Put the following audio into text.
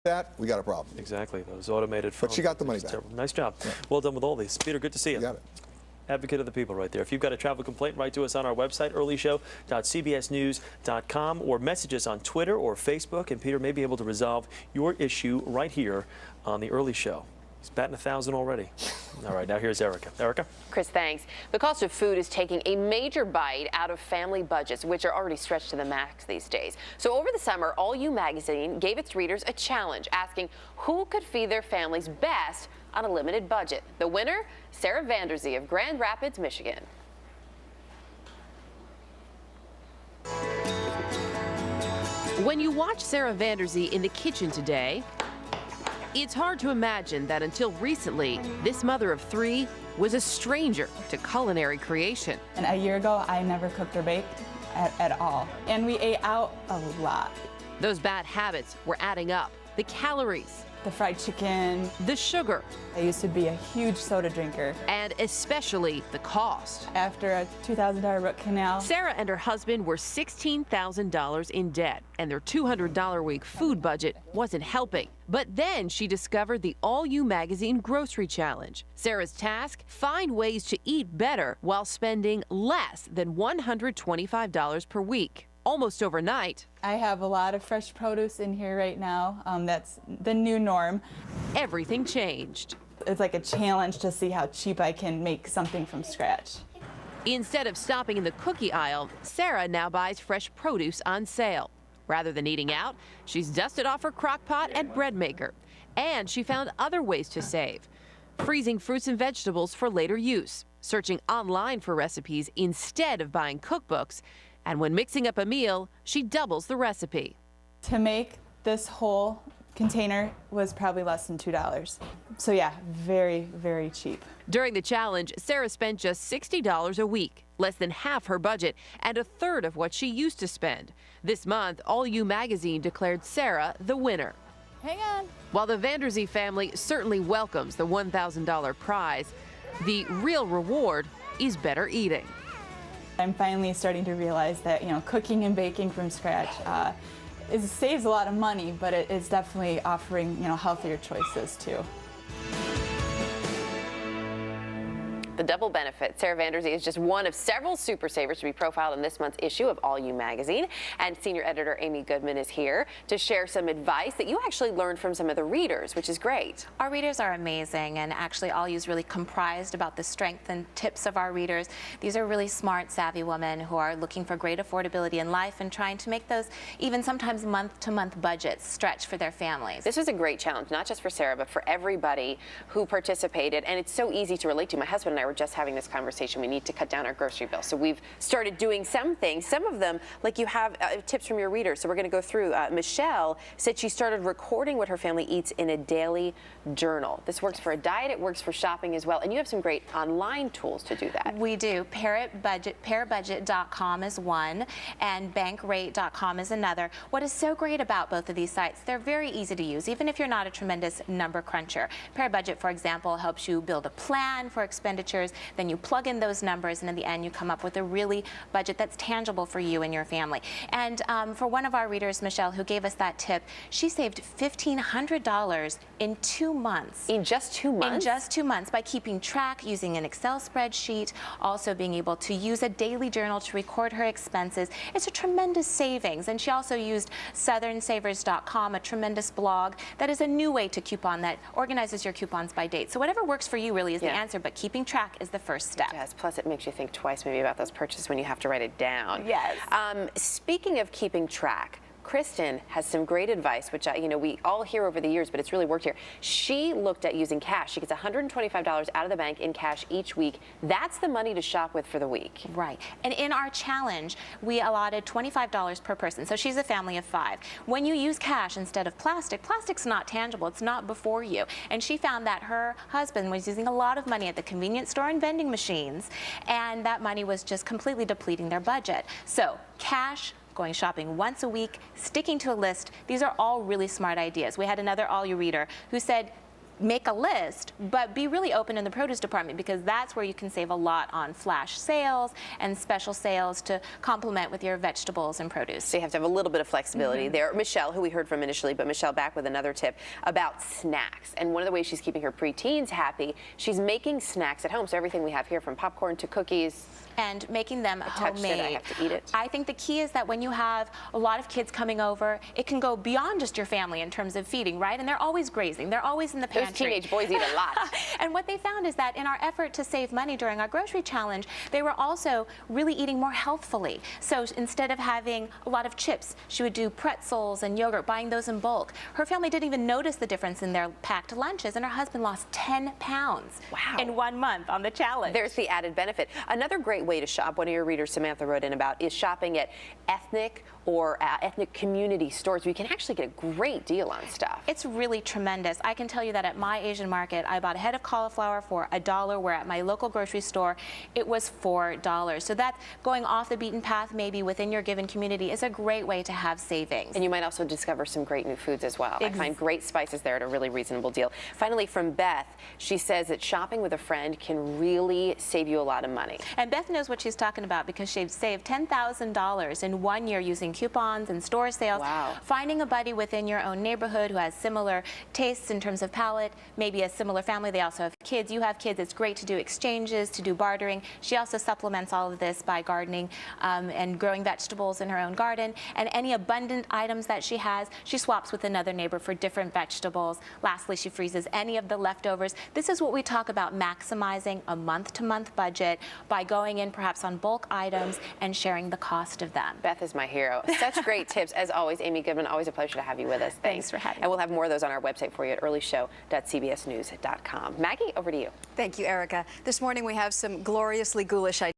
that, we got a problem. Exactly, those automated phones. But she got the money back. Nice job. Yeah. Well done with all these. Peter, good to see you. You got it. Advocate of the people right there. If you've got a travel complaint, write to us on our website, earlyshow.cbsnews.com, or message us on Twitter or Facebook, and Peter may be able to resolve your issue right here on The Early Show. He's batting 1,000 already. All right, now here's Erica. Erica? Chris, thanks. The cost of food is taking a major bite out of family budgets, which are already stretched to the max these days. So over the summer, All You magazine gave its readers a challenge, asking who could feed their families best on a limited budget. The winner, Sarah Vanderzee of Grand Rapids, Michigan. When you watch Sarah Vanderzee in the kitchen today, it's hard to imagine that until recently, this mother of 3 was a stranger to culinary creation. And a year ago, I never cooked or baked at all. And we ate out a lot. Those bad habits were adding up. The calories, the fried chicken, the sugar. I used to be a huge soda drinker. And especially the cost. After a $2,000 root canal. Sarah and her husband were $16,000 in debt, and their $200 a week food budget wasn't helping. But then she discovered the All You magazine grocery challenge. Sarah's task, find ways to eat better while spending less than $125 per week. Almost overnight, I have a lot of fresh produce in here right now. That's the new norm. Everything changed. It's like a challenge to see how cheap I can make something from scratch. Instead of stopping in the cookie aisle, Sarah now buys fresh produce on sale. Rather than eating out, she's dusted off her crock pot and bread maker. And she found other ways to save. Freezing fruits and vegetables for later use, searching online for recipes instead of buying cookbooks. And when mixing up a meal, she doubles the recipe. To make this whole container was probably less than $2. So yeah, very, very cheap. During the challenge, Sarah spent just $60 a week, less than half her budget and a third of what she used to spend. This month, All You magazine declared Sarah the winner. Hang on. While the Vanderzee family certainly welcomes the $1,000 prize, the real reward is better eating. I'm finally starting to realize that, cooking and baking from scratch saves a lot of money, but it's definitely offering, healthier choices too. The double benefit. Sarah Vanderzee is just one of several super savers to be profiled in this month's issue of All You magazine. And senior editor Amy Goodman is here to share some advice that you actually learned from some of the readers, which is great. Our readers are amazing, and actually All You's really comprised about the strength and tips of our readers. These are really smart, savvy women who are looking for great affordability in life and trying to make those even sometimes month-to-month budgets stretch for their families. This was a great challenge, not just for Sarah, but for everybody who participated. And it's so easy to relate to. My husband and I were just having this conversation. We need to cut down our grocery bill. So we've started doing some things. Some of them, like you have tips from your readers. So we're going to go through. Michelle said she started recording what her family eats in a daily journal. This works for a diet. It works for shopping as well. And you have some great online tools to do that. We do. Parrotbudget.com is one, and bankrate.com is another. What is so great about both of these sites, they're very easy to use, even if you're not a tremendous number cruncher. Parrot Budget, for example, helps you build a plan for expenditures. Then you plug in those numbers, and in the end you come up with a really budget that's tangible for you and your family. And for one of our readers, Michelle, who gave us that tip, she saved $1,500 in 2 months. In just 2 months? In just 2 months, by keeping track, using an Excel spreadsheet, also being able to use a daily journal to record her expenses. It's a tremendous savings. And she also used southernsavers.com, a tremendous blog that is a new way to coupon that organizes your coupons by date. So whatever works for you really is the answer, but keeping track is the first step. Yes, plus it makes you think twice maybe about those purchases when you have to write it down. Yes. Speaking of keeping track, Kristen has some great advice, which we all hear over the years, but it's really worked here. She looked at using cash. She gets $125 out of the bank in cash each week. That's the money to shop with for the week. Right. And in our challenge, we allotted $25 per person. So she's a family of 5. When you use cash instead of plastic, plastic's not tangible. It's not before you. And she found that her husband was using a lot of money at the convenience store and vending machines, and that money was just completely depleting their budget. So cash, going shopping once a week, sticking to a list. These are all really smart ideas. We had another All You reader who said, make a list, but be really open in the produce department, because that's where you can save a lot on flash sales and special sales to complement with your vegetables and produce. So you have to have a little bit of flexibility there. Michelle, who we heard from initially, but Michelle back with another tip about snacks. And one of the ways she's keeping her preteens happy, she's making snacks at home. So everything we have here, from popcorn to cookies. And making them touched homemade. it, I have to eat it. I think the key is that when you have a lot of kids coming over, it can go beyond just your family in terms of feeding, right? And they're always grazing. They're always in the pantry. Those teenage boys eat a lot. And what they found is that in our effort to save money during our grocery challenge, they were also really eating more healthfully. So instead of having a lot of chips, she would do pretzels and yogurt, buying those in bulk. Her family didn't even notice the difference in their packed lunches, and her husband lost 10 pounds in 1 month on the challenge. There's the added benefit. Another great way to shop, one of your readers, Samantha, wrote in about, is shopping at ethnic or ethnic community stores where you can actually get a great deal on stuff. It's really tremendous. I can tell you that at my Asian market, I bought a head of cauliflower for $1, where at my local grocery store, it was $4. So that going off the beaten path, maybe within your given community, is a great way to have savings. And you might also discover some great new foods as well. I find great spices there at a really reasonable deal. Finally, from Beth, she says that shopping with a friend can really save you a lot of money. And Beth knows what she's talking about, because she's saved $10,000 in 1 year using coupons and store sales. Wow. Finding a buddy within your own neighborhood who has similar tastes in terms of palate, maybe a similar family. They also have kids. You have kids. It's great to do exchanges, to do bartering. She also supplements all of this by gardening and growing vegetables in her own garden. And any abundant items that she has, she swaps with another neighbor for different vegetables. Lastly, she freezes any of the leftovers. This is what we talk about, maximizing a month-to-month budget by going in perhaps on bulk items and sharing the cost of them. Beth is my hero. Such great tips. As always, Amy Goodman, always a pleasure to have you with us. Thanks for having me. And we'll have more of those on our website for you at earlyshow.cbsnews.com. Maggie, over to you. Thank you, Erica. This morning we have some gloriously ghoulish ideas.